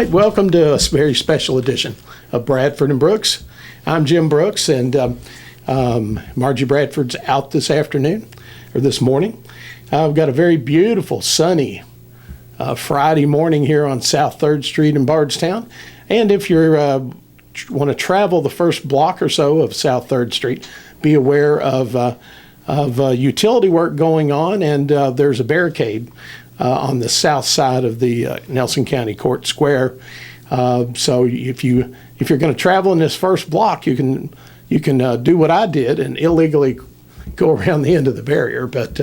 right, welcome to a very special edition of Bradford and Brooks. I'm Jim Brooks, and Margie Bradford's out this afternoon, or this morning. We've got a very beautiful, sunny Friday morning here on South 3rd Street in Bardstown. And if you want to travel the first block or so of South 3rd Street, be aware of utility work going on, and there's a barricade on the south side of the Nelson County Court Square. So if you're going to travel in this first block, you can do what I did and illegally go around the end of the barrier, but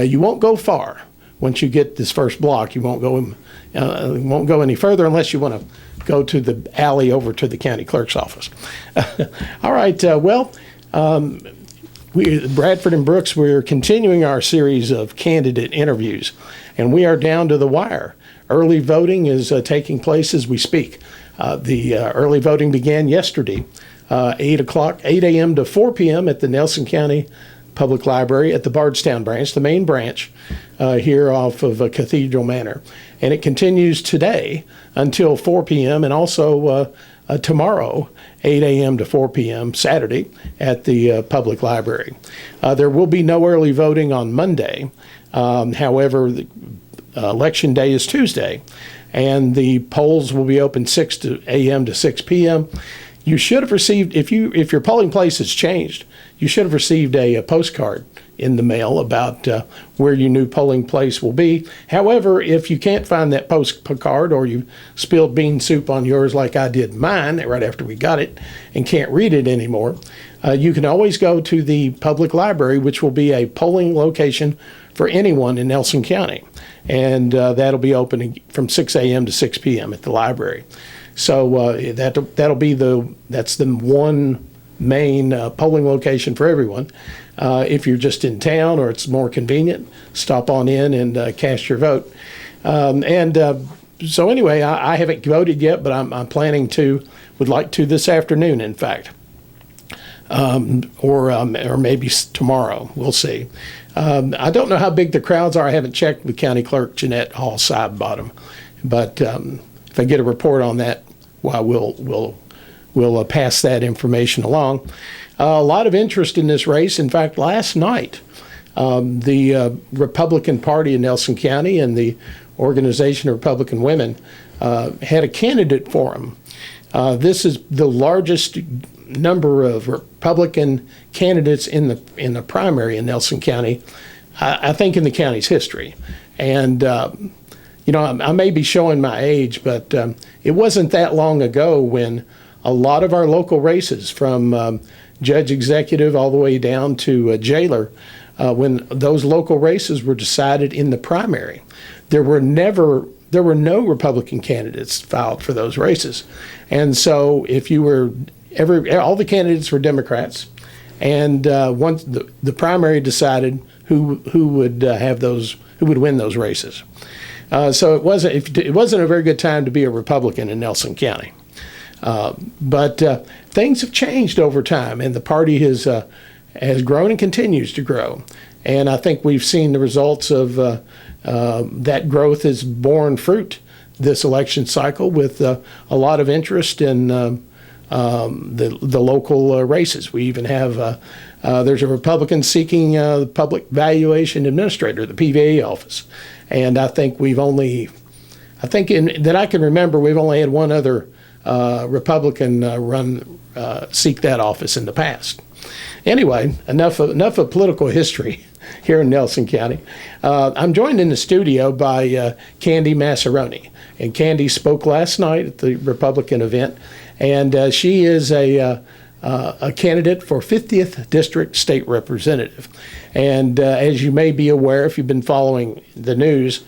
you won't go far. Once you get this first block, you won't go any further unless you want to go to the alley over to the county clerk's office. All right. Bradford and Brooks, we're continuing our series of candidate interviews, and we are down to the wire. Early voting is taking place as we speak. The early voting began yesterday, 8 a.m. to 4 p.m. at the Nelson County Public Library at the Bardstown branch, the main branch here off of Cathedral Manor. And it continues today until 4 p.m. and also tomorrow, 8 a.m. to 4 p.m. Saturday at the public library. There will be no early voting on Monday. However, the election day is Tuesday, and the polls will be open 6 a.m. to 6 p.m. You should have received, if your polling place has changed, you should have received a postcard in the mail about where your new polling place will be. However, if you can't find that postcard, or you spilled bean soup on yours like I did mine right after we got it and can't read it anymore, you can always go to the public library, which will be a polling location for anyone in Nelson County. And that'll be open from 6 a.m. to 6 p.m. at the library. So that's the one main polling location for everyone. If you're just in town or it's more convenient, stop on in and cast your vote. So anyway, I haven't voted yet, but I'm planning to, would like to this afternoon, in fact, or maybe tomorrow. We'll see. I don't know how big the crowds are. I haven't checked with County Clerk Jeanette Hall Sidebottom, but if I get a report on that, well, we'll pass that information along. A lot of interest in this race. In fact, last night, the Republican Party in Nelson County and the Organization of Republican Women had a candidate forum. This is the largest number of Republican candidates in the primary in Nelson County, I think, in the county's history. And I may be showing my age, but it wasn't that long ago when a lot of our local races, from judge executive all the way down to jailer, when those local races were decided in the primary, there were no Republican candidates filed for those races. And so if you were all the candidates were Democrats, and once the primary decided who would win those races. So it wasn't a very good time to be a Republican in Nelson County. But things have changed over time, and the party has grown and continues to grow. And I think we've seen the results of that growth has borne fruit this election cycle, with a lot of interest in the local races. We even have there's a Republican seeking the Public Valuation Administrator, the PVA office, and I think that I can remember, we've only had one other Republican seek that office in the past. Anyway, enough of political history here in Nelson County. I'm joined in the studio by Candy Massaroni, and Candy spoke last night at the Republican event, and she is a candidate for 50th District State Representative. And as you may be aware, if you've been following the news,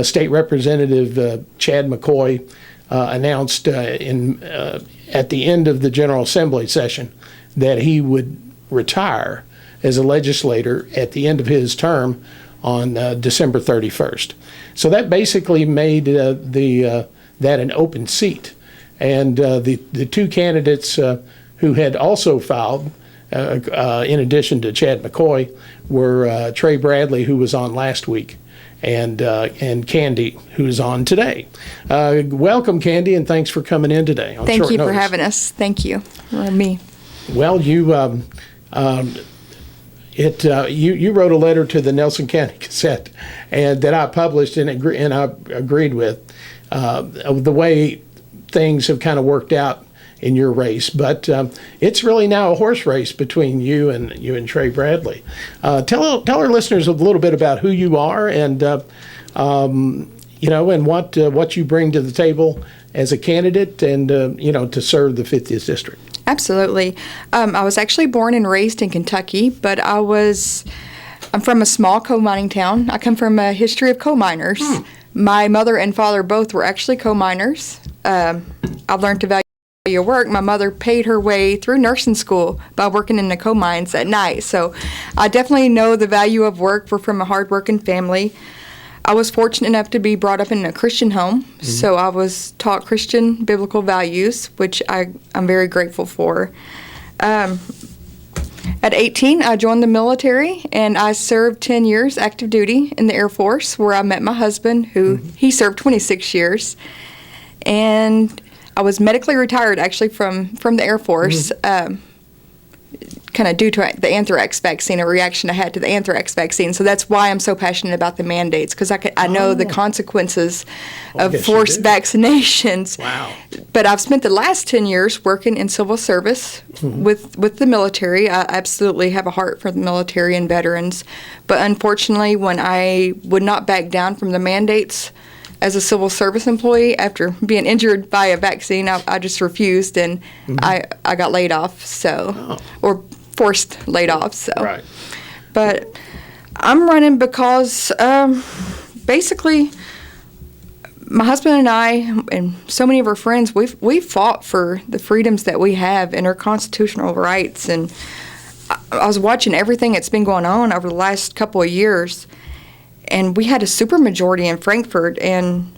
State Representative Chad McCoy announced at the end of the General Assembly session that he would retire as a legislator at the end of his term on December 31st. So that basically made that an open seat. And the two candidates who had also filed, in addition to Chad McCoy, were Trey Bradley, who was on last week, and Candy, who's on today. Welcome, Candy, and thanks for coming in today. On Thank short you notice. for having us. Thank you. Or me. Well, you wrote a letter to the Nelson County Gazette, and that I published and I agreed with the way things have kind of worked out in your race, but it's really now a horse race between you and Trey Bradley. Tell our listeners a little bit about who you are and and what you bring to the table as a candidate and to serve the 50th district. Absolutely. I was actually born and raised in Kentucky, but I'm from a small coal mining town. I come from a history of coal miners. My mother and father both were actually coal miners. I learned to value your work. My mother paid her way through nursing school by working in the coal mines at night. So I definitely know the value of work. We're from a hardworking family. I was fortunate enough to be brought up in a Christian home, so I was taught Christian biblical values, which I'm very grateful for. At 18, I joined the military, and I served 10 years active duty in the Air Force, where I met my husband, who he served 26 years. And I was medically retired, actually, from the Air Force, kind of due to the anthrax vaccine, a reaction I had to the anthrax vaccine. So that's why I'm so passionate about the mandates, because I know the consequences of forced vaccinations. Wow. But I've spent the last 10 years working in civil service with the military. I absolutely have a heart for the military and veterans. But unfortunately, when I would not back down from the mandates as a civil service employee after being injured by a vaccine, I just refused, and I got laid off, or forced laid off. So, Right. But I'm running because basically my husband and I and so many of our friends, we've fought for the freedoms that we have and our constitutional rights. And I was watching everything that's been going on over the last couple of years, and we had a supermajority in Frankfurt, and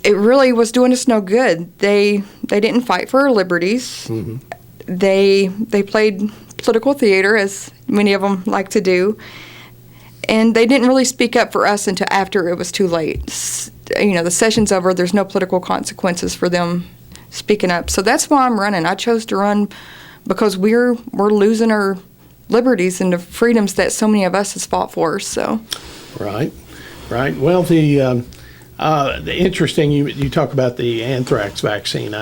it really was doing us no good. They didn't fight for our liberties. They played political theater, as many of them like to do, and they didn't really speak up for us until after it was too late. The session's over. There's no political consequences for them speaking up. So that's why I'm running. I chose to run because we're losing our liberties and the freedoms that so many of us has fought for. So, right. Well, the interesting you talk about the anthrax vaccine.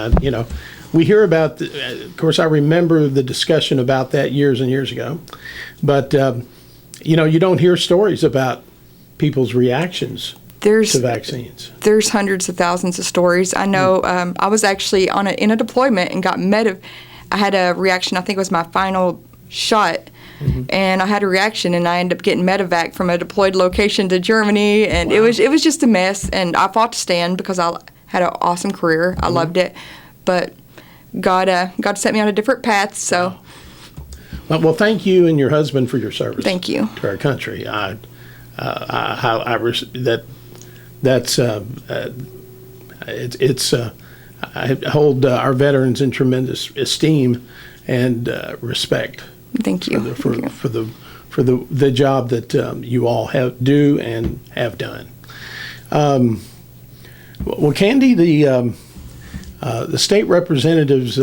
We hear about. Of course, I remember the discussion about that years and years ago, but you don't hear stories about people's reactions to vaccines. There's hundreds of thousands of stories. I know. I was actually in a deployment and got I had a reaction. I think it was my final shot. And I had a reaction, and I ended up getting medevac from a deployed location to Germany, and it was just a mess. And I fought to stand because I had an awesome career. I loved it, but God set me on a different path. So, well, thank you and your husband for your service. Thank you to our country. I hold our veterans in tremendous esteem and respect. Thank you. For the job that you all do and have done. Well, Candy, the state representative's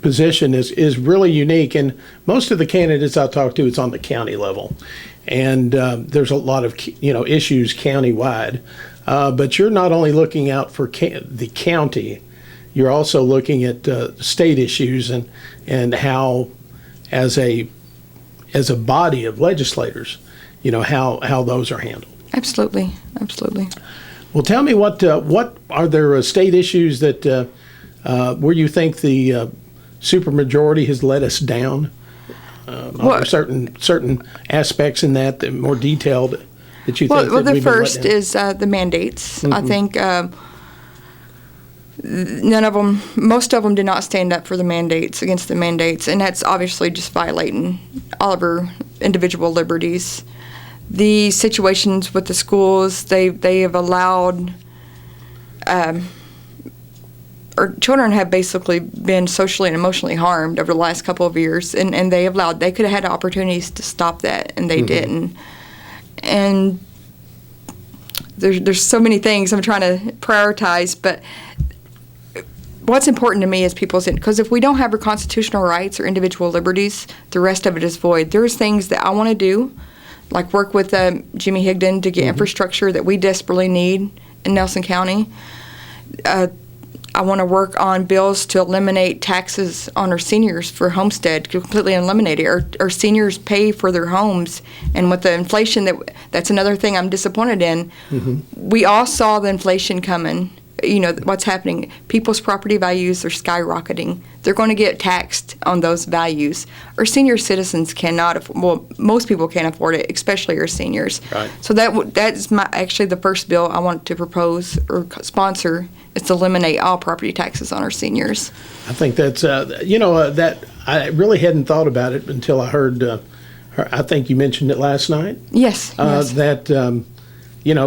position is really unique, and most of the candidates I talk to, it's on the county level, and there's a lot of issues countywide. But you're not only looking out for the county, you're also looking at state issues and how, as a body of legislators, how those are handled. Absolutely. Well, tell me what are there state issues that where you think the supermajority has let us down? Are there certain aspects in that more detailed that you think? Well, the first is the mandates. I think most of them did not stand up for the mandates, against the mandates, and that's obviously just violating all of our individual liberties. The situations with the schools, they have allowed, our children have basically been socially and emotionally harmed over the last couple of years, and they could have had opportunities to stop that, and they didn't. And there's so many things I'm trying to prioritize, but what's important to me is people's, because if we don't have our constitutional rights or individual liberties, the rest of it is void. There's things that I want to do, like work with Jimmy Higdon to get infrastructure that we desperately need in Nelson County. I want to work on bills to eliminate taxes on our seniors for homestead, completely eliminate it. Our seniors pay for their homes, and with the inflation, that's another thing I'm disappointed in. We all saw the inflation coming. You know, what's happening. People's property values are skyrocketing. They're going to get taxed on those values. Our senior citizens cannot, most people can't afford it, especially our seniors. Right. So that's actually the first bill I want to propose or sponsor, is to eliminate all property taxes on our seniors. I think that's, that I really hadn't thought about it until I heard, I think you mentioned it last night. Yes. Yes. That,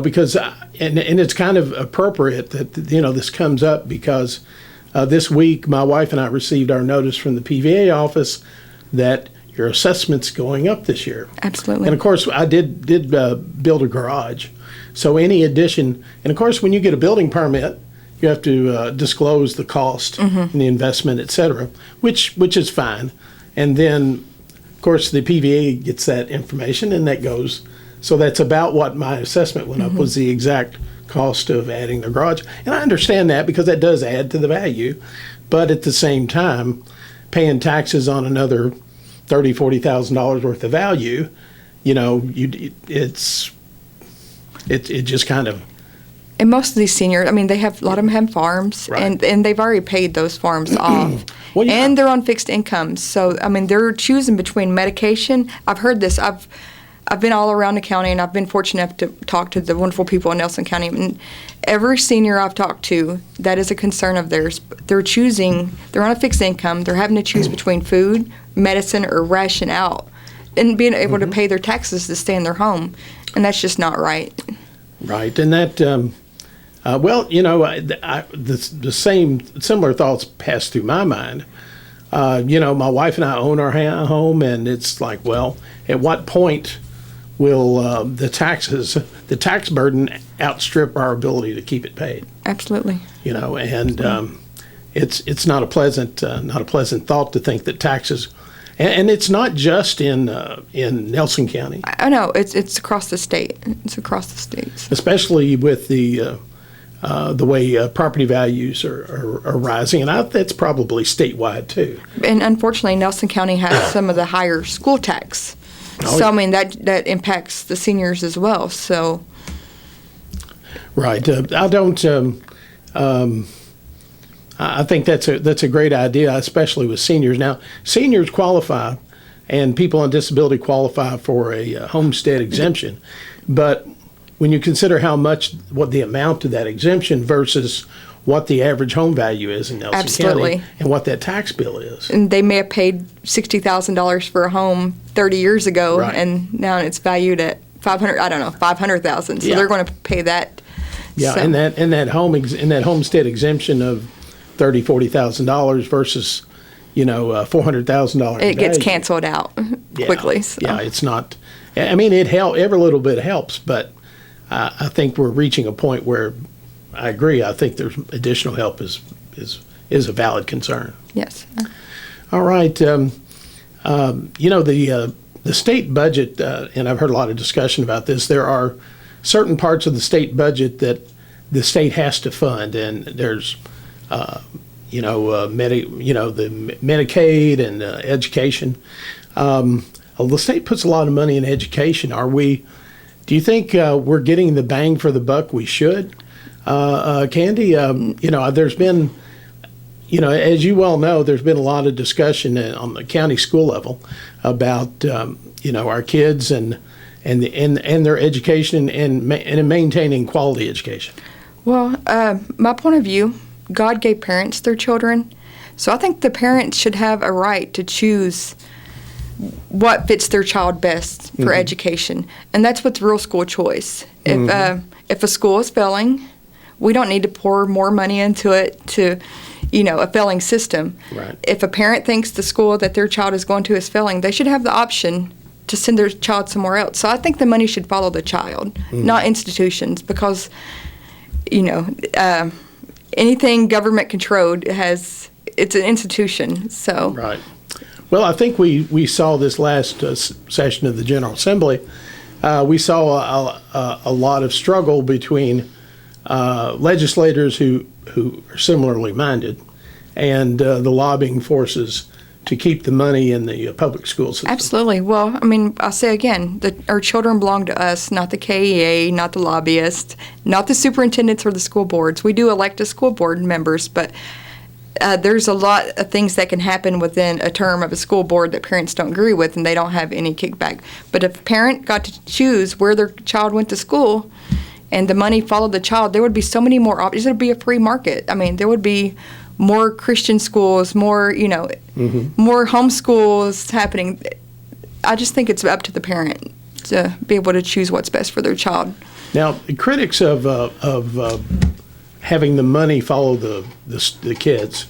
because, and it's kind of appropriate that, this comes up because this week my wife and I received our notice from the PVA office that your assessment's going up this year. Absolutely. And of course, I did build a garage. So any addition, and of course, when you get a building permit, you have to disclose the cost and the investment, et cetera, which is fine. And then, of course, the PVA gets that information and that goes. So that's about what my assessment went up, was the exact cost of adding the garage. And I understand that because that does add to the value. But at the same time, paying taxes on another $30,000, $40,000 worth of value, it just kind of. And most of these seniors, I mean, a lot of them have farms, Right. and they've already paid those farms off. Well, yeah. And they're on fixed incomes. So, I mean, they're choosing between medication. I've heard this. I've been all around the county, and I've been fortunate enough to talk to the wonderful people in Nelson County. And every senior I've talked to, that is a concern of theirs. They're on a fixed income. They're having to choose between food, medicine, or ration out, and being able to pay their taxes to stay in their home. And that's just not right. Right. And that, the similar thoughts passed through my mind. My wife and I own our home, and it's like, well, at what point will the tax burden outstrip our ability to keep it paid? Absolutely. It's not a pleasant thought to think that taxes, and it's not just in Nelson County. I know it's across the state. It's across the states. Especially with the way property values are rising, and that's probably statewide too. And unfortunately, Nelson County has some of the higher school tax. Oh, So yeah. I mean that impacts the seniors as well. So Right. I don't. I think that's a great idea, especially with seniors. Now, seniors qualify, and people on disability qualify for a homestead exemption, but when you consider what the amount of that exemption versus what the average home value is in Nelson Absolutely. County and what that tax bill is. and they may have paid $60,000 for a home 30 years ago, Right. and now it's valued at 500,000. So Yeah. they're going to pay that. Yeah, So- and that homestead exemption of $40,000 versus $400,000. it gets canceled out quickly. So. Yeah, it's not. I mean, every little bit helps, but I think we're reaching a point where I agree. I think there's additional help is a valid concern. Yes. All right. The state budget, and I've heard a lot of discussion about this. There are certain parts of the state budget that the state has to fund, and there's, the Medicaid and education. The state puts a lot of money in education. Do you think we're getting the bang for the buck we should? Candy, there's been, as you well know, there's been a lot of discussion on the county school level about, our kids and their education and maintaining quality education. Well, my point of view, God gave parents their children, so I think the parents should have a right to choose what fits their child best for education, and that's with real school choice. If a school is failing, we don't need to pour more money into it to, a failing system. Right. If a parent thinks the school that their child is going to is failing, they should have the option to send their child somewhere else. So I think the money should follow the child, not institutions, because, anything government controlled it's an institution. So Right. Well, I think we saw this last session of the General Assembly. We saw a lot of struggle between legislators who are similarly minded and the lobbying forces to keep the money in the public school system. absolutely. Well, I mean, I'll say again, our children belong to us, not the KEA, not the lobbyists, not the superintendents or the school boards. We do elect the school board members, but there's a lot of things that can happen within a term of a school board that parents don't agree with, and they don't have any kickback. But if a parent got to choose where their child went to school and the money followed the child, there would be so many more options. It would be a free market. I mean, there would be more Christian schools, more, more homeschools happening. I just think it's up to the parent to be able to choose what's best for their child. Now, the critics of having the money follow the kids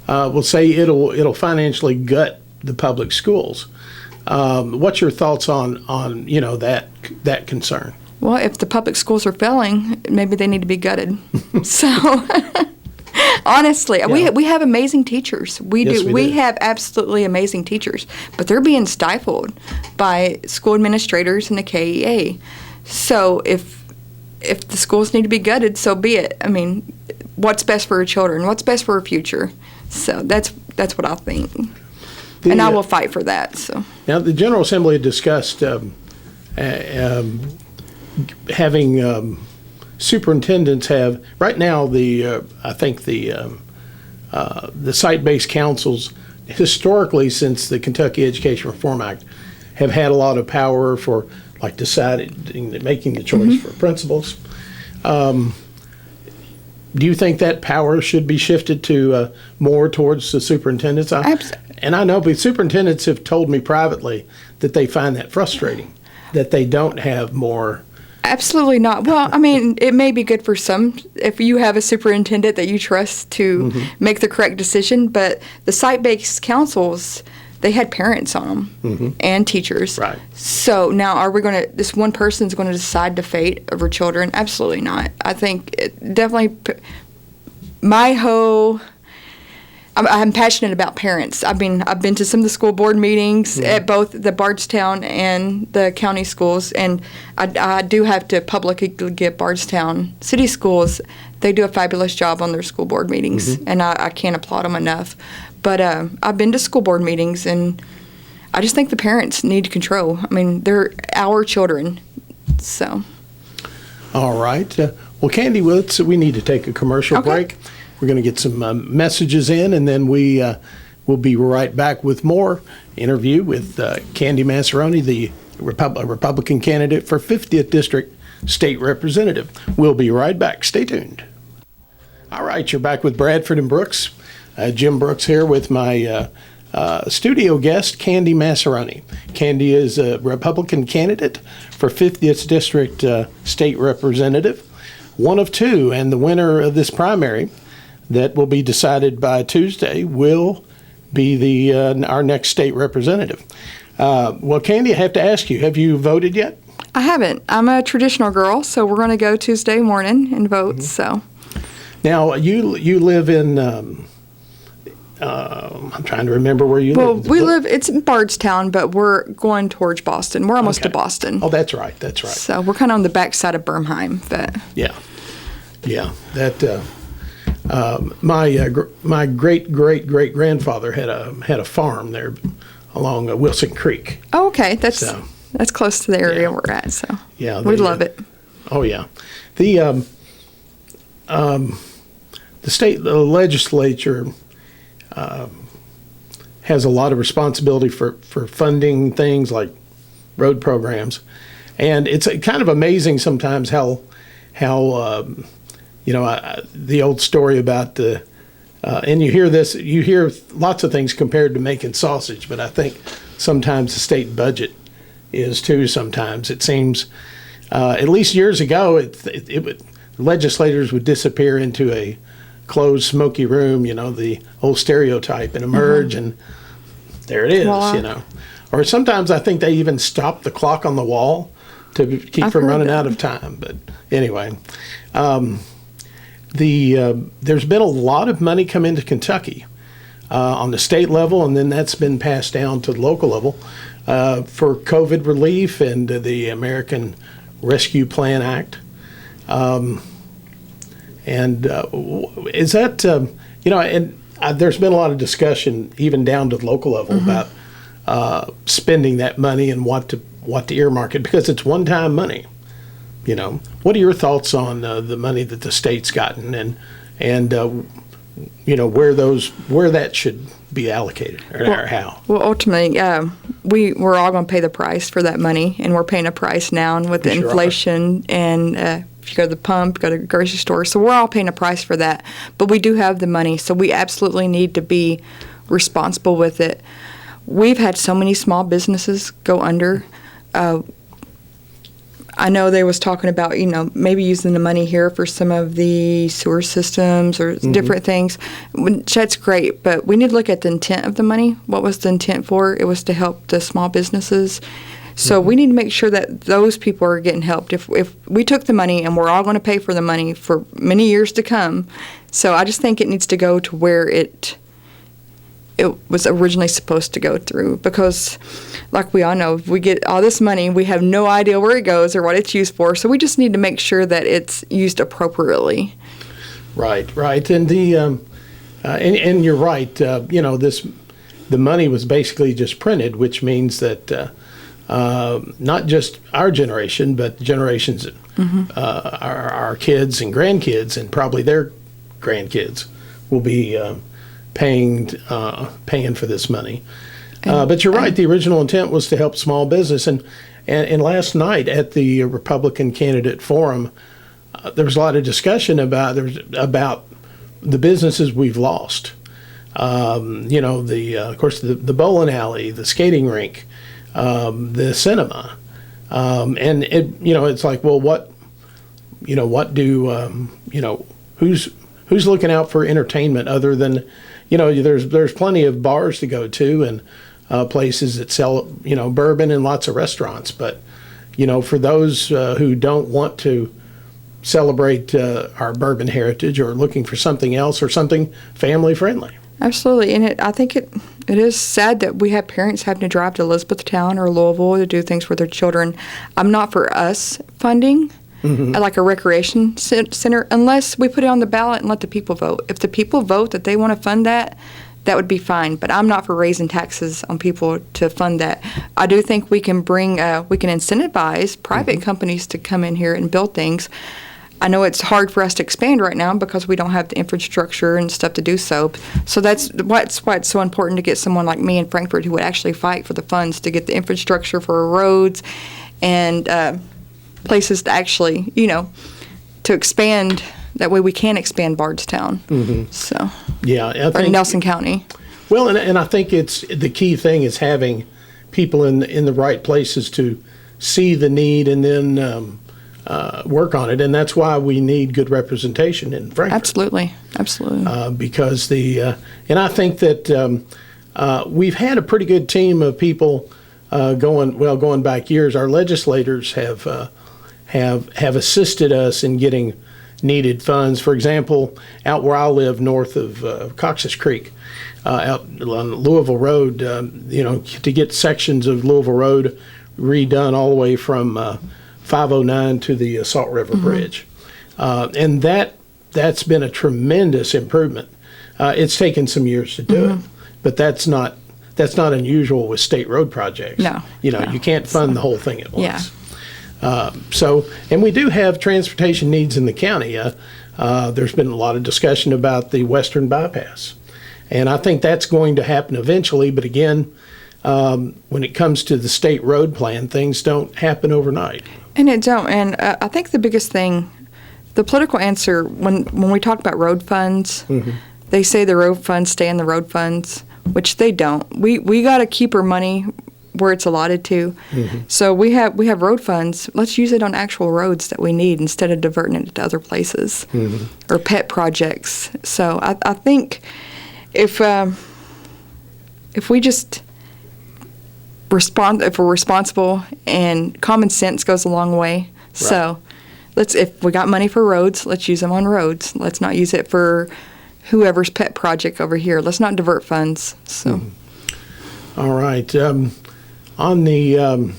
will say it'll financially gut the public schools. What's your thoughts on that concern? Well, if the public schools are failing, maybe they need to be gutted. So, honestly, Yeah. we have amazing teachers. We Yes, do. we We do. have absolutely amazing teachers, but they're being stifled by school administrators and the KEA. So, if the schools need to be gutted, so be it. I mean, what's best for our children? What's best for our future? So that's what I think, and I will fight for that. So Now, the General Assembly had discussed having superintendents have right now. I think the site-based councils historically, since the Kentucky Education Reform Act, have had a lot of power for making the choice for principals. Do you think that power should be shifted to more towards the superintendents? And I know, but superintendents have told me privately that they find that frustrating, that they don't have more. absolutely not. Well, I mean, it may be good for some if you have a superintendent that you trust to make the correct decision, but the site-based councils, they had parents on them and teachers. Right. So now this one person's going to decide the fate of her children? Absolutely not. I think I'm passionate about parents. I've been to some of the school board meetings at both the Bardstown and the county schools, and I do have to publicly give Bardstown City Schools. They do a fabulous job on their school board meetings, and I can't applaud them enough. But I've been to school board meetings, and I just think the parents need control. I mean, they're our children, so. All right. Well, Candy, we need to take a commercial break. We're going to get some messages in, and then we'll be right back with more interview with Candy Massaroni, the Republican candidate for 50th District State Representative. We'll be right back. Stay tuned. All right, you're back with Bradford and Brooks. Jim Brooks here with my studio guest, Candy Massaroni. Candy is a Republican candidate for 50th District State Representative, one of two, and the winner of this primary that will be decided by Tuesday will be our next state representative. Well, Candy, I have to ask you, have you voted yet? I haven't. I'm a traditional girl, so we're going to go Tuesday morning and vote. So. Now, you live in, I'm trying to remember where you live. Well, it's in Bardstown, but we're going towards Boston. We're almost to Boston. Oh, that's right. So we're kind of on the backside of Birmingham. But. Yeah. That my great grandfather had a farm there along Wilson Creek. Oh, okay. That's close to the area we're at. So we love it. Oh yeah, the state legislature has a lot of responsibility for funding things like road programs, and it's kind of amazing sometimes how the old story about and you hear lots of things compared to making sausage, but I think sometimes the state budget is too. Sometimes it seems, at least years ago, legislators would disappear into a closed, smoky room, the old stereotype, and emerge, and there it is, Voila. or sometimes I think they even stop the clock on the wall to keep I've from heard running that. out of time. But anyway, there's been a lot of money come into Kentucky on the state level, and then that's been passed down to the local level for COVID relief and the American Rescue Plan Act. Is that, there's been a lot of discussion even down to the local level about spending that money and what to earmark it, because it's one-time money. What are your thoughts on the money that the state's gotten and where that should be allocated or how? Well, ultimately, we're all going to pay the price for that money, and we're paying a price now, and with the We sure inflation and if you go to the pump, go to the grocery store, so we're all paying a price for that. But we do have the money, so we absolutely need to be responsible with it. We've had so many small businesses go under. I know they was talking about, maybe using the money here for some of the sewer systems or different things, which that's great, but we need to look at the intent of the money. What was the intent for? It was to help the small businesses. So we need to make sure that those people are getting helped. If we took the money, and we're all going to pay for the money for many years to come, so I just think it needs to go to where it was originally supposed to go through, because like we all know, if we get all this money, we have no idea where it goes or what it's used for, so we just need to make sure that it's used appropriately. Right. And and you're right. The money was basically just printed, which means that not just our generation, but generations, our kids and grandkids, and probably their grandkids will be paying for this money. But you're right. The original intent was to help small business, and last night at the Republican candidate forum, there was a lot of discussion about the businesses we've lost. Of course, the bowling alley, the skating rink, the cinema, and it's like, well, who's looking out for entertainment other than, there's plenty of bars to go to and places that sell, bourbon and lots of restaurants. But, for those who don't want to celebrate our bourbon heritage or looking for something else or something family friendly. Absolutely, and I think it is sad that we have parents having to drive to Elizabethtown or Louisville to do things for their children. I'm not for us funding like a recreation center unless we put it on the ballot and let the people vote. If the people vote that they want to fund that would be fine. But I'm not for raising taxes on people to fund that. I do think we can incentivize private companies to come in here and build things. I know it's hard for us to expand right now because we don't have the infrastructure and stuff to do so. So that's why it's so important to get someone like me in Frankfort who would actually fight for the funds to get the infrastructure for roads and places to actually, to expand. That way we can expand Bardstown. So, yeah, or Nelson County. Well, and I think it's the key thing is having people in the right places to see the need and then work on it, and that's why we need good representation in Frankfort. Absolutely. Because and I think that we've had a pretty good team of people going back years. Our legislators have assisted us in getting needed funds. For example, out where I live, north of Cox's Creek, out on Louisville Road, to get sections of Louisville Road redone all the way from 509 to the Salt River Bridge. And that's been a tremendous improvement. It's taken some years to do it, but that's not unusual with state road projects. No. You can't fund the whole thing at once. Yeah. And we do have transportation needs in the county. There's been a lot of discussion about the Western Bypass, and I think that's going to happen eventually. But again, when it comes to the state road plan, things don't happen overnight. And it don't. And I think the biggest thing, the political answer, when we talk about road funds, they say the road funds stay in the road funds, which they don't. We got to keep our money where it's allotted to. So we have road funds. Let's use it on actual roads that we need instead of diverting it to other places or pet projects. So I think if we just if we're responsible, and common sense goes a long way. So if we got money for roads, let's use them on roads. Let's not use it for whoever's pet project over here. Let's not divert funds. So, All right. On the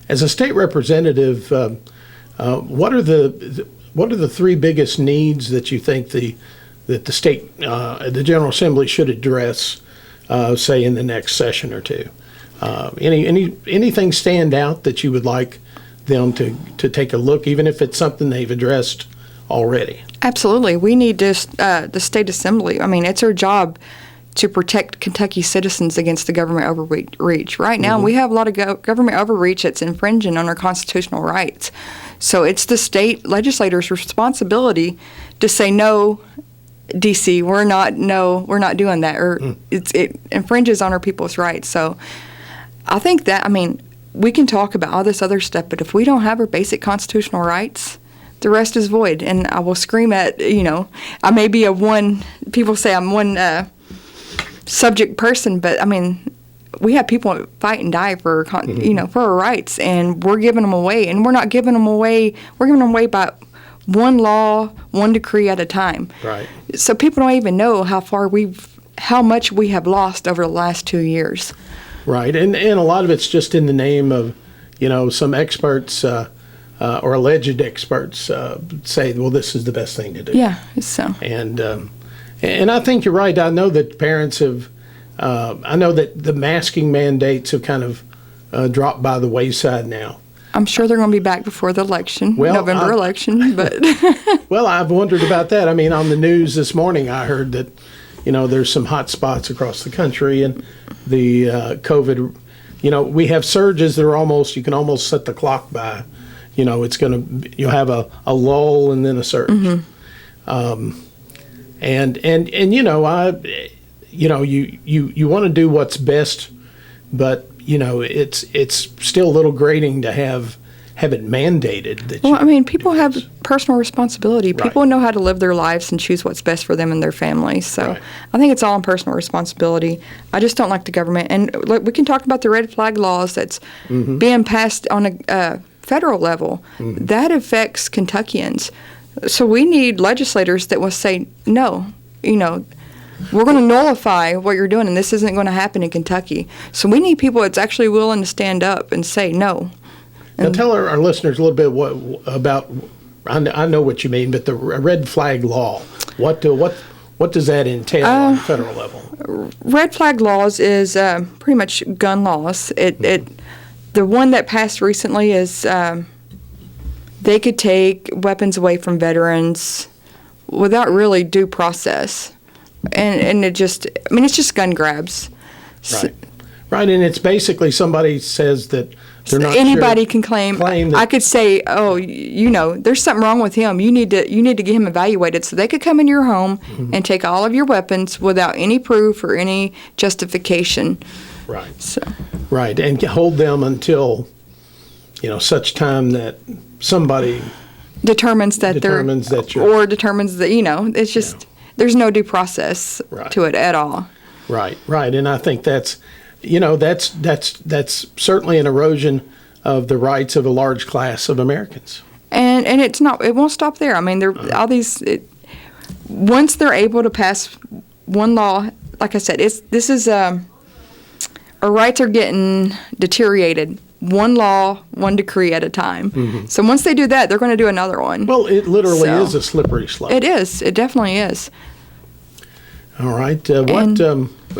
as a state representative, what are the three biggest needs that you think that the state the General Assembly should address, say in the next session or two? Anything stand out that you would like them to take a look, even if it's something they've addressed already? absolutely. We need the state assembly. I mean, it's our job to protect Kentucky citizens against the government overreach. Right now, we have a lot of government overreach that's infringing on our constitutional rights. So it's the state legislators' responsibility to say, no, D.C., we're not doing that, or it infringes on our people's rights. So I think that, I mean, we can talk about all this other stuff, but if we don't have our basic constitutional rights, the rest is void. And I will scream at, I may be people say I'm one subject person, but I mean, we have people fight and die for, for our rights, and we're giving them away, and we're not giving them away. We're giving them away by one law, one decree at a time. Right. So people don't even know how much we have lost over the last 2 years. Right, and a lot of it's just in the name of, some experts or alleged experts say, well, this is the best thing to do. Yeah, so. And I think you're right. I know that parents have, I know that the masking mandates have kind of dropped by the wayside now. I'm sure they're going to be back before the election, November election. But well, I've wondered about that. I mean, on the news this morning, I heard that, there's some hot spots across the country, and the COVID, we have surges that are you can almost set the clock by, you'll have a lull and then a surge. Mm-hmm. You want to do what's best, but it's still a little grating to have it mandated. People have personal responsibility. People know how to live their lives and choose what's best for them and their families. So I think it's all in personal responsibility. I just don't like the government. And we can talk about the red flag laws that's being passed on a federal level. Mm-hmm. That affects Kentuckians. So we need legislators that will say, no, we're going to nullify what you're doing, and this isn't going to happen in Kentucky. So we need people that's actually willing to stand up and say no. Now tell our listeners a little bit about. I know what you mean, but the red flag law. What does that entail on the federal level? Red flag laws is pretty much gun laws. The one that passed recently is they could take weapons away from veterans without really due process, and it's just gun grabs. Right, and it's basically somebody says that they're not anybody can claim that. I could say, there's something wrong with him. You need to get him evaluated. So they could come in your home and take all of your weapons without any proof or any justification. Right. So. Right, and hold them until such time that somebody determines that it's just there's no due process to it at all. Right, and I think that's certainly an erosion of the rights of a large class of Americans. And it won't stop there. I mean, once they're able to pass one law, like I said, our rights are getting deteriorated. One law, one decree at a time. Mm-hmm. So once they do that, they're going to do another one. Well, it literally is a slippery slope. It is. It definitely is. All right.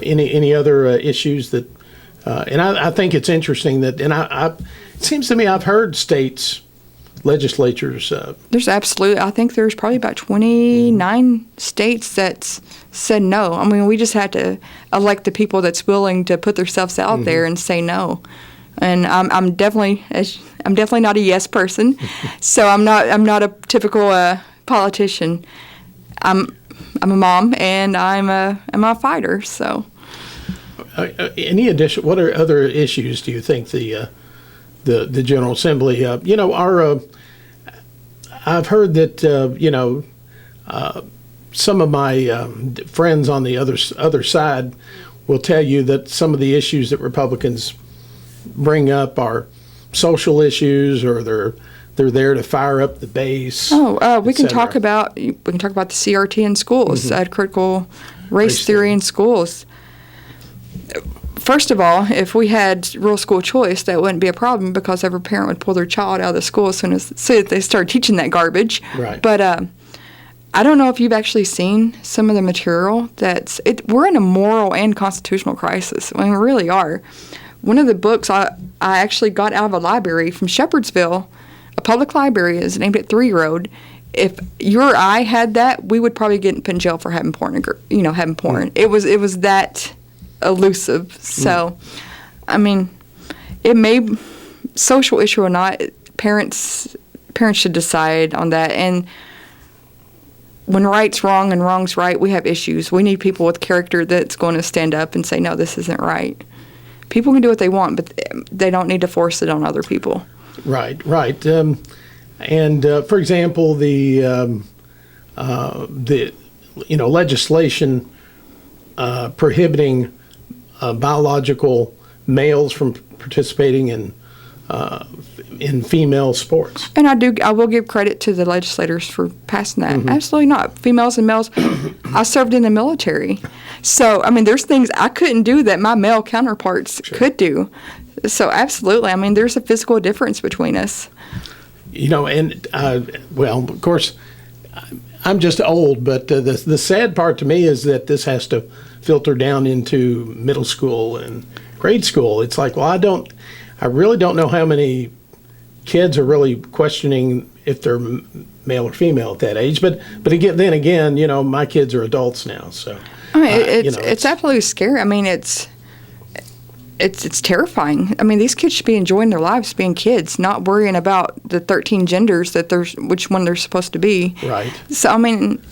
Any other issues that? And I think it's interesting that, it seems to me I've heard states legislatures. I think there's probably about 29 states that's said no. I mean, we just had to elect the people that's willing to put themselves out there and say no. And I'm definitely not a yes person, so I'm not a typical politician. I'm a mom and I'm a fighter. So, what are other issues do you think the General Assembly? I've heard that some of my friends on the other side will tell you that some of the issues that Republicans bring up are social issues, or they're there to fire up the base. We can et talk cetera. about the CRT in schools, critical race theory in schools. First of all, if we had real school choice, that wouldn't be a problem because every parent would pull their child out of the school as soon as they start teaching that garbage. Right. But I don't know if you've actually seen some of the material we're in a moral and constitutional crisis. I mean, we really are. One of the books I actually got out of a library from Shepherdsville, a public library, is named at 3 Road. If you or I had that, we would probably get put in jail for having porn. Having porn. It was that elusive. So, I mean, it may social issue or not. Parents should decide on that. And when right's wrong and wrong's right, we have issues. We need people with character that's going to stand up and say, no, this isn't right. People can do what they want, but they don't need to force it on other people. Right. And for example, the legislation prohibiting biological males from participating in female sports. And I will give credit to the legislators for passing that. Absolutely not. Females and males. I served in the military. So, I mean, there's things I couldn't do that my male counterparts could do. So, absolutely. I mean, there's a physical difference between us. And, of course, I'm just old, but the sad part to me is that this has to filter down into middle school and grade school. It's like, well, I really don't know how many kids are really questioning if they're male or female at that age. But again, my kids are adults now, so. I mean, it's absolutely scary. I mean, it's terrifying. I mean, these kids should be enjoying their lives being kids, not worrying about the 13 genders which one they're supposed to be. Right. So, I mean,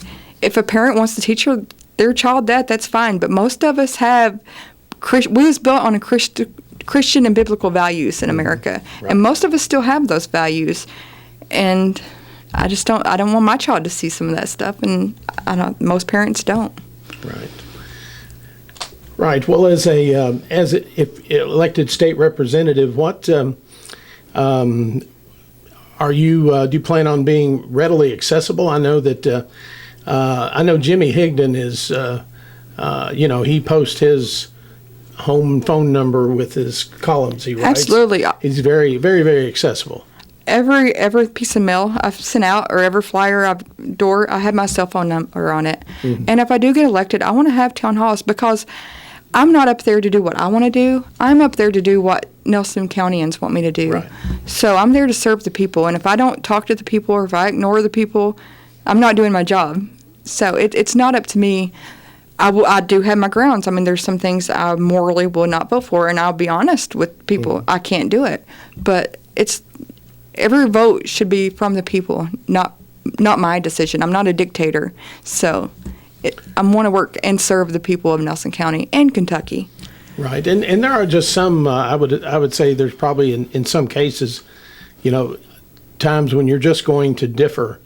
if a parent wants to teach their child that's fine. But most of us we was built on a Christian and biblical values in America. Right. And most of us still have those values. And I don't want my child to see some of that stuff. And most parents don't. Right. Well, as if elected state representative, what are you? Do you plan on being readily accessible? I know that Jimmy Higdon is. He posts his home phone number with his columns. He writes. Absolutely. He's very, very, very accessible. Every piece of mail I've sent out or every flyer I have my cell phone number on it. And if I do get elected, I want to have town halls because I'm not up there to do what I want to do. I'm up there to do what Nelson Countyans want me to do. Right. So I'm there to serve the people. And if I don't talk to the people or if I ignore the people, I'm not doing my job. So it's not up to me. I do have my grounds. I mean, there's some things I morally will not vote for, and I'll be honest with people. I can't do it. But every vote should be from the people, not my decision. I'm not a dictator. So I want to work and serve the people of Nelson County and Kentucky. Right, and there are just some. I would say there's probably in some cases, times when you're just going to differ,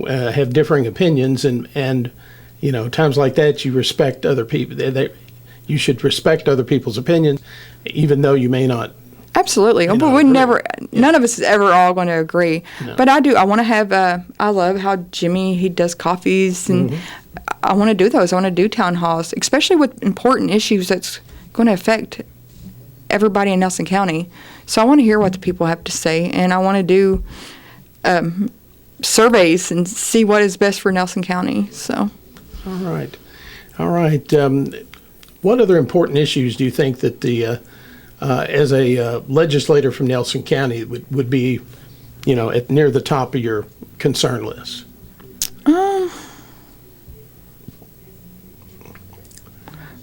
have differing opinions, and times like that you respect other people. You should respect other people's opinions, even though you may not. Absolutely. But we never, none of us is ever all going to agree. No. But I want to have, I love how Jimmy, he does coffees, and I want to do those. I want to do town halls, especially with important issues that's going to affect everybody in Nelson County. So I want to hear what the people have to say, and I want to do surveys and see what is best for Nelson County. So. All right. What other important issues do you think that as a legislator from Nelson County would be, near the top of your concern list?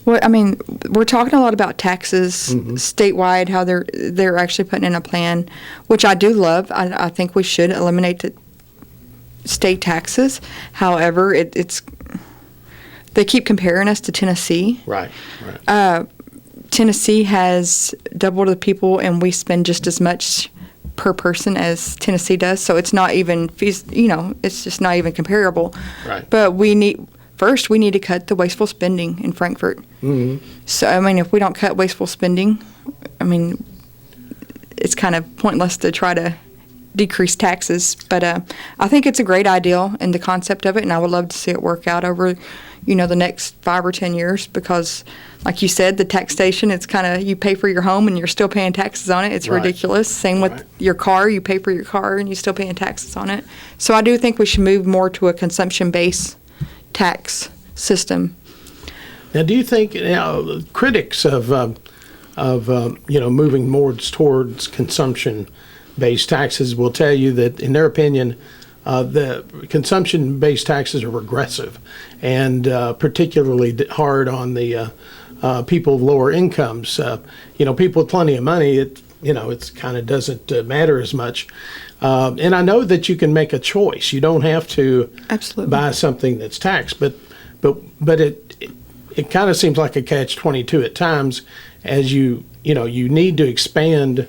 Well, I mean, we're talking a lot about taxes statewide, how they're actually putting in a plan, which I do love. I think we should eliminate the state taxes. However, they keep comparing us to Tennessee. Right. Tennessee has double the people, and we spend just as much per person as Tennessee does. So it's not even, it's just not even comparable. Right. But we need to cut the wasteful spending in Frankfort. So, I mean, if we don't cut wasteful spending, I mean, it's kind of pointless to try to decrease taxes. But I think it's a great idea in the concept of it, and I would love to see it work out over, the next 5 or 10 years, because like you said, the taxation, it's kind of, you pay for your home and you're still paying taxes on it. It's Right. ridiculous. Same with your car. You pay for your car and you're still paying taxes on it. So I do think we should move more to a consumption-based tax system. Now, do you think critics of moving more towards consumption-based taxes will tell you that, in their opinion, the consumption-based taxes are regressive, and particularly hard on the people of lower incomes. People with plenty of money, it kind of doesn't matter as much. And I know that you can make a choice. You don't have to Absolutely. buy something that's taxed, but it kind of seems like a catch-22 at times, as you need to expand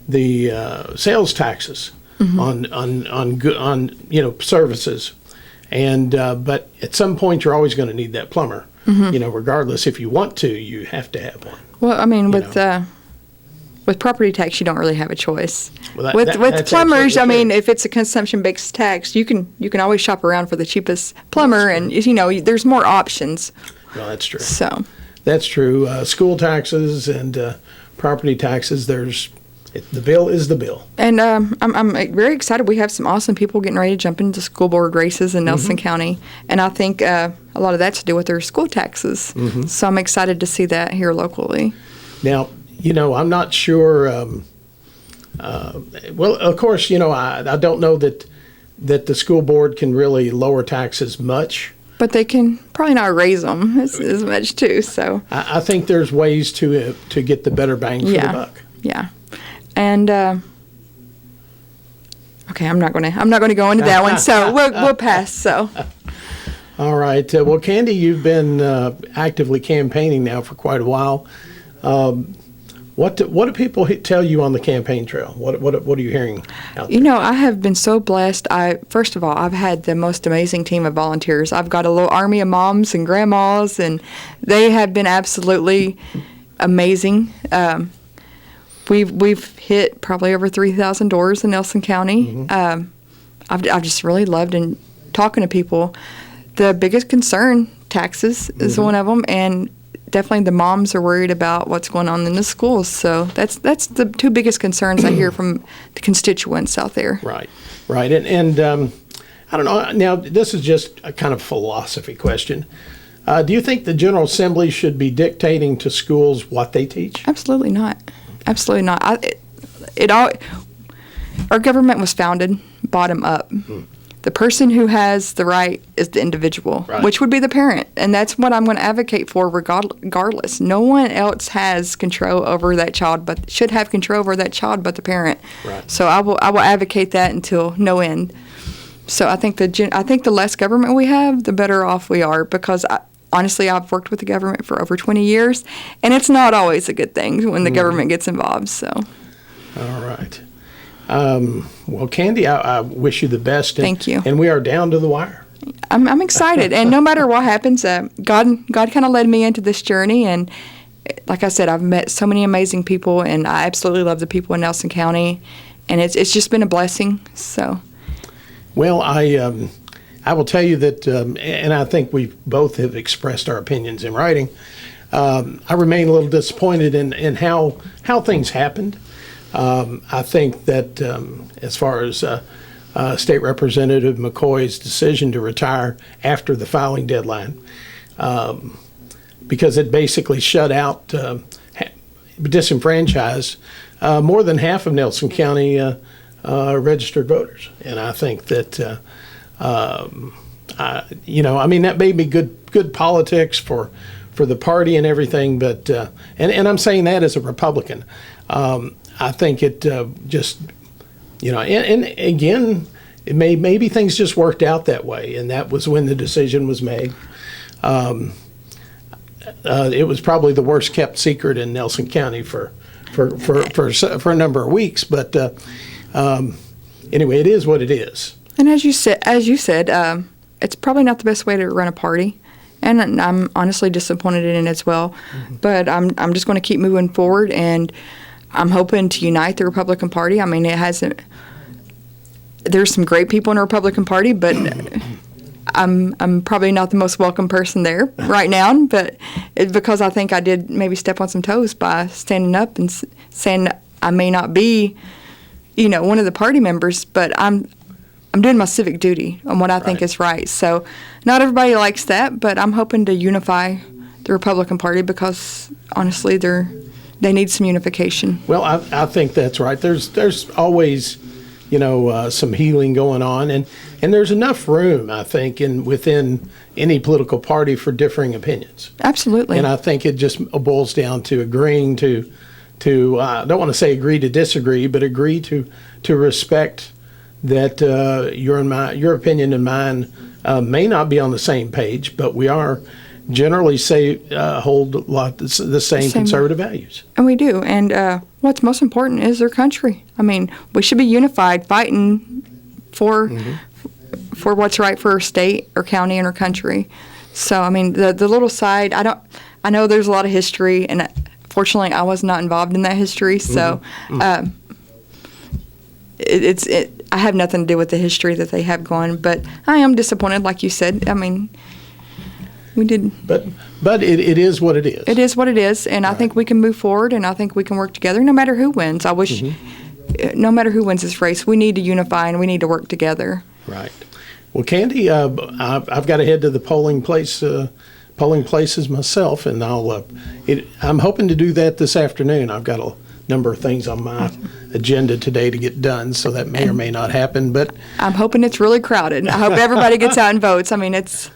the sales taxes on services, and but at some point you're always going to need that plumber. Regardless, if you want to, you have to have one. Well, I mean, with property tax, you don't really have a choice. Well, with that's plumbers, I mean, true. if it's a consumption-based tax, you can always shop around for the cheapest plumber, and there's more options. Well, that's true. So That's true. School taxes and property taxes. The bill is the bill. And I'm very excited. We have some awesome people getting ready to jump into school board races in Nelson County, and I think a lot of that's to do with their school taxes. So I'm excited to see that here locally. Now, I'm not sure. Well, of course, I don't know that the school board can really lower taxes much. But they can probably not raise them as much too. So I think there's ways to get the better bang for the buck. Yeah. And okay, I'm not going to go into that one. So we'll pass. So All right. Well, Candy, you've been actively campaigning now for quite a while. What do people tell you on the campaign trail? What are you hearing out there? I have been so blessed. First of all, I've had the most amazing team of volunteers. I've got a little army of moms and grandmas, and they have been absolutely amazing. We've hit probably over 3,000 doors in Nelson County. I've just really loved talking to people. The biggest concern, taxes, is one of them, and definitely the moms are worried about what's going on in the schools. So that's the two biggest concerns I hear from the constituents out there. Right. And I don't know. Now, this is just a kind of philosophy question. Do you think the General Assembly should be dictating to schools what they teach? Absolutely not. Absolutely not. Our government was founded bottom up. The person who has the right is the individual, which would be the parent. And that's what I'm going to advocate for regardless. No one else has control over that child, but should have control over that child but the parent. Right. So I will advocate that until no end. So I think the less government we have, the better off we are, because honestly, I've worked with the government for over 20 years, and it's not always a good thing when the government gets involved. So, all right. Well, Candy, I wish you the best. Thank you. And we are down to the wire. I'm excited, and no matter what happens, God kind of led me into this journey, and like I said, I've met so many amazing people, and I absolutely love the people in Nelson County, and it's just been a blessing. So, well, I will tell you that, and I think we both have expressed our opinions in writing. I remain a little disappointed in how things happened. I think that as far as State Representative McCoy's decision to retire after the filing deadline, because it basically shut out, disenfranchised more than half of Nelson County registered voters. And I think that, that may be good politics for the party and everything, but and I'm saying that as a Republican. I think it just, and again, maybe things just worked out that way, and that was when the decision was made. It was probably the worst kept secret in Nelson County for a number of weeks, but anyway, it is what it is. And as you said, it's probably not the best way to run a party, and I'm honestly disappointed in it as well. But I'm just going to keep moving forward, and I'm hoping to unite the Republican Party. I mean, it hasn't. There's some great people in the Republican Party, but I'm probably not the most welcome person there right now. But it's because I think I did maybe step on some toes by standing up and saying I may not be, one of the party members, but I'm doing my civic duty on what I think is right. So not everybody likes that, but I'm hoping to unify the Republican Party because honestly, they need some unification. Well, I think that's right. There's always, some healing going on, and there's enough room, I think, within any political party for differing opinions. Absolutely. And I think it just boils down to agreeing to I don't want to say agree to disagree, but agree to respect that your opinion and mine may not be on the same page, but we are generally hold a lot the same conservative values. And we do. And what's most important is their country. I mean, we should be unified, fighting for what's right for our state, our county, and our country. So, I mean, the little side, I know there's a lot of history, and fortunately, I was not involved in that history. So, I have nothing to do with the history that they have going. But I am disappointed, like you said. I mean, we did. But it is what it is. It is what it is, and I think we can move forward, and I think we can work together, no matter who wins. I wish, no matter who wins this race, we need to unify and we need to work together. Right. Well, Candy, I've got to head to the polling places myself, and I'm hoping to do that this afternoon. I've got a number of things on my agenda today to get done, so that may or may not happen. But I'm hoping it's really crowded. I hope everybody gets out and votes. I mean, it's.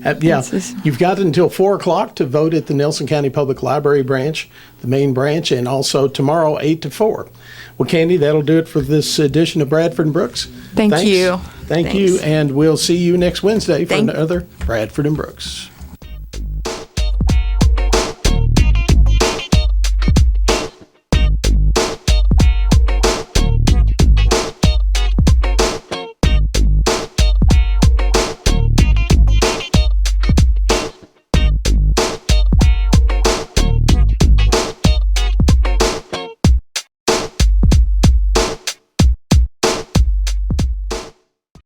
You've got until 4 o'clock to vote at the Nelson County Public Library branch, the main branch, and also tomorrow 8 to 4. Well, Candy, that'll do it for this edition of Bradford and Brooks. Thanks. Thank you, and we'll see you next Wednesday for another Bradford and Brooks.